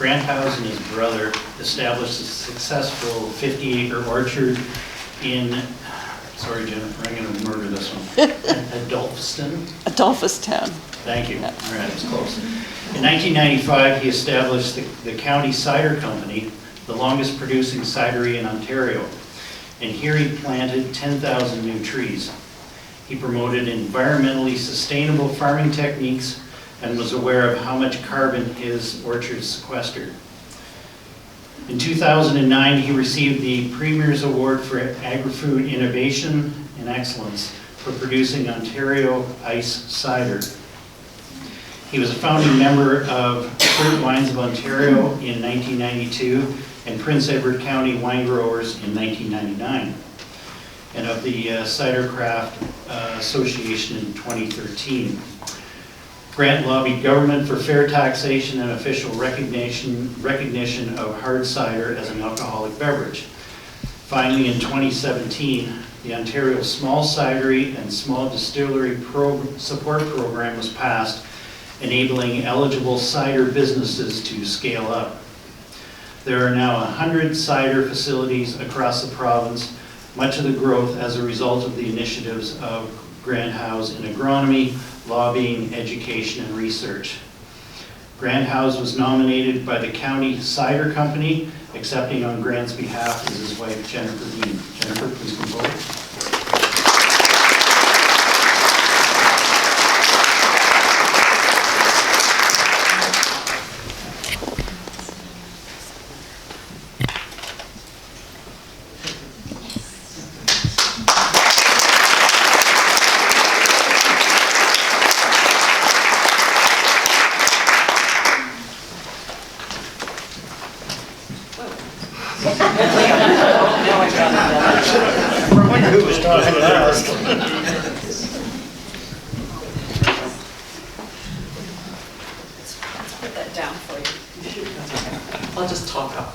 Grant House and his brother established a successful 50-acre orchard in, sorry Jennifer, I'm going to murder this one, Adolphstown? Adolphstown. Thank you. All right, it's close. In 1995, he established the County Cider Company, the longest producing cidery in Ontario. And here he planted 10,000 new trees. He promoted environmentally sustainable farming techniques and was aware of how much carbon his orchards sequestered. In 2009, he received the Premier's Award for Agri-Food Innovation and Excellence for producing Ontario Ice Cider. He was a founding member of Fruit Wines of Ontario in 1992 and Prince Edward County Wine Growers in 1999, and of the Cider Craft Association in 2013. Grant lobbied government for fair taxation and official recognition of hard cider as an alcoholic beverage. Finally, in 2017, the Ontario Small Cidery and Small Distillery Support Program was passed, enabling eligible cider businesses to scale up. There are now 100 cider facilities across the province, much of the growth as a result of the initiatives of Grant House in agronomy, lobbying, education, and research. Grant House was nominated by the County Cider Company. Accepting on Grant's behalf is his wife, Jennifer Dean. Jennifer, please come forward. Who was talking last? Put that down for you. I'll just talk up.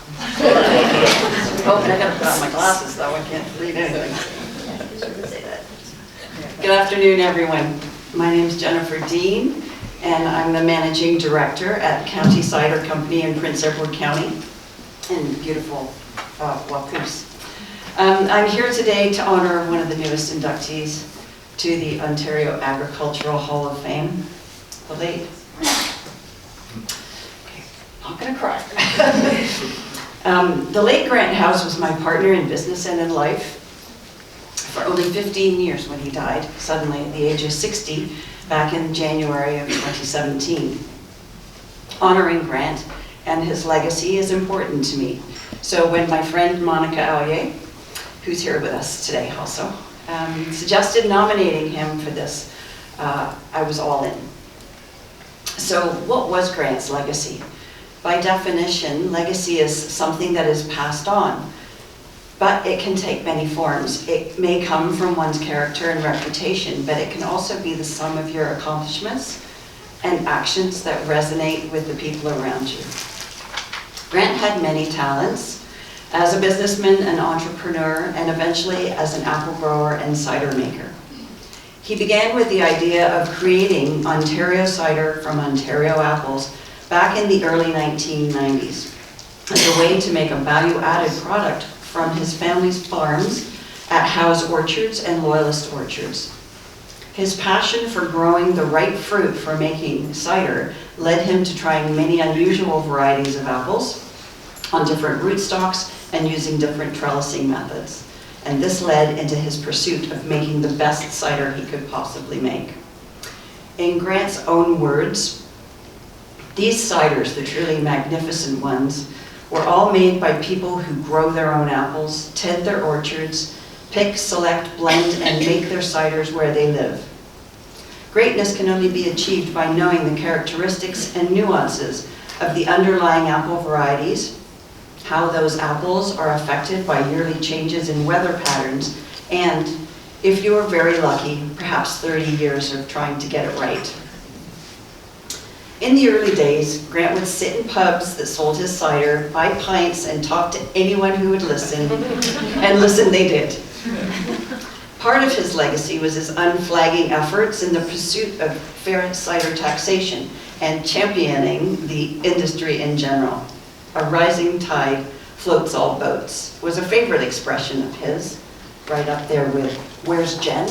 Oh, and I gotta put on my glasses though, I can't read anything. Good afternoon, everyone. My name is Jennifer Dean, and I'm the Managing Director at County Cider Company in Prince Edward County in beautiful Wacoos. I'm here today to honor one of the newest inductees to the Ontario Agricultural Hall of Fame, the late, okay, not gonna cry. The late Grant House was my partner in business and in life for only 15 years when he died, suddenly at the age of 60, back in January of 2017. Honoring Grant and his legacy is important to me. So when my friend Monica Allier, who's here with us today also, suggested nominating him for this, I was all in. So what was Grant's legacy? By definition, legacy is something that is passed on, but it can take many forms. It may come from one's character and reputation, but it can also be the sum of your accomplishments and actions that resonate with the people around you. Grant had many talents as a businessman, an entrepreneur, and eventually as an apple grower and cider maker. He began with the idea of creating Ontario cider from Ontario apples back in the early 1990s as a way to make a value-added product from his family's farms at Howe's Orchards and Loyalist Orchards. His passion for growing the right fruit for making cider led him to trying many unusual varieties of apples on different rootstocks and using different trellising methods. And this led into his pursuit of making the best cider he could possibly make. In Grant's own words, these ciders, the truly magnificent ones, were all made by people who grow their own apples, tend their orchards, pick, select, blend, and make their ciders where they live. Greatness can only be achieved by knowing the characteristics and nuances of the underlying apple varieties, how those apples are affected by yearly changes in weather patterns, and, if you are very lucky, perhaps 30 years of trying to get it right. In the early days, Grant would sit in pubs that sold his cider, buy pints, and talk to anyone who would listen, and listen they did. Part of his legacy was his unflagging efforts in the pursuit of fair cider taxation and championing the industry in general. a rising tide floats all boats was a favorite expression of his, right up there with, "Where's Jen?"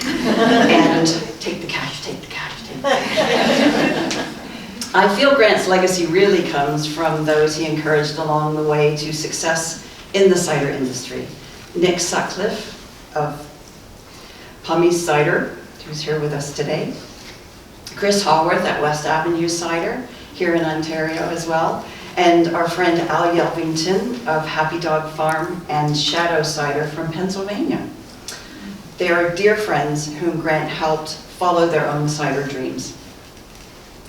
and "Take the cash, take the cash, take the cash." I feel Grant's legacy really comes from those he encouraged along the way to success in the cider industry. Nick Sutcliffe of Pummy's Cider, who's here with us today. Chris Haworth at West Avenue Cider, here in Ontario as well. And our friend Al Yelvington of Happy Dog Farm and Shadow Cider from Pennsylvania. They are dear friends whom Grant helped follow their own cider dreams.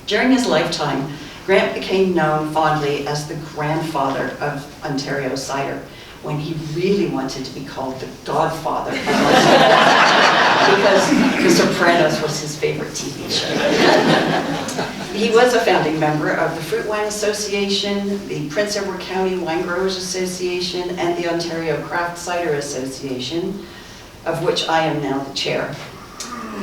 During his lifetime, Grant became known fondly as the grandfather of Ontario cider, when he really wanted to be called the godfather of Ontario, because The Sopranos was his favorite TV show. He was a founding member of the Fruit Wine Association, the Prince Edward County Wine Growers Association, and the Ontario Craft Cider Association, of which I am now the chair.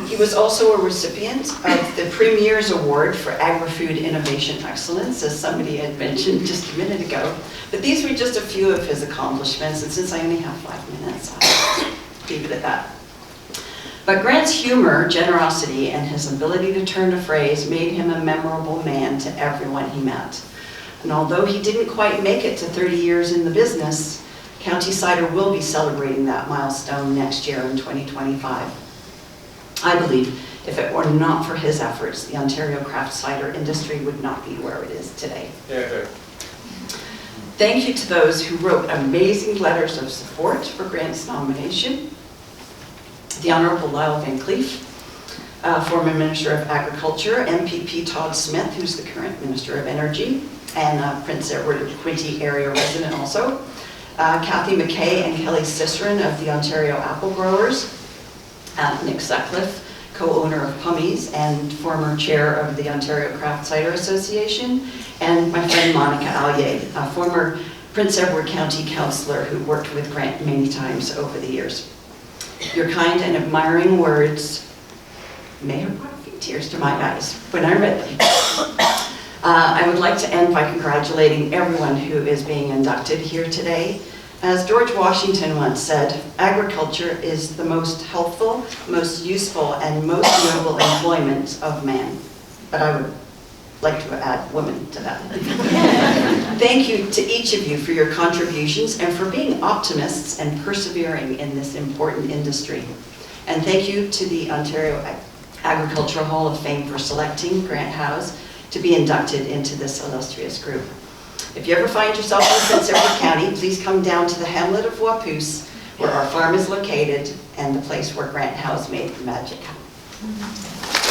He was also a recipient of the Premier's Award for Agri-Food Innovation Excellence, as somebody had mentioned just a minute ago. But these were just a few of his accomplishments, and since I only have 5 minutes, I'll leave it at that. But Grant's humor, generosity, and his ability to turn a phrase made him a memorable man to everyone he met. And although he didn't quite make it to 30 years in the business, County Cider will be celebrating that milestone next year in 2025. I believe if it were not for his efforts, the Ontario craft cider industry would not be where it is today. Yeah. Thank you to those who wrote amazing letters of support for Grant's nomination. The Honorable Lyle Van Cleef, former Minister of Agriculture, MPP Todd Smith, who's the current Minister of Energy, and Prince Edward Quinte area resident also. Kathy McKay and Kelly Cicerin of the Ontario Apple Growers. Nick Sutcliffe, co-owner of Pummy's and former chair of the Ontario Craft Cider Association, and my friend Monica Allier, a former Prince Edward County councillor who worked with Grant many times over the years. Your kind and admiring words may have brought a few tears to my eyes when I read them. I would like to end by congratulating everyone who is being inducted here today. As George Washington once said, agriculture is the most healthful, most useful, and most noble employment of man. But I would like to add women to that. Thank you to each of you for your contributions and for being optimists and persevering in this important industry. And thank you to the Ontario Agricultural Hall of Fame for selecting Grant Howes to be inducted into this illustrious group. If you ever find yourself in Prince Edward County, please come down to the hamlet of Wapoose, where our farm is located, and the place where Grant Howes made the magic happen.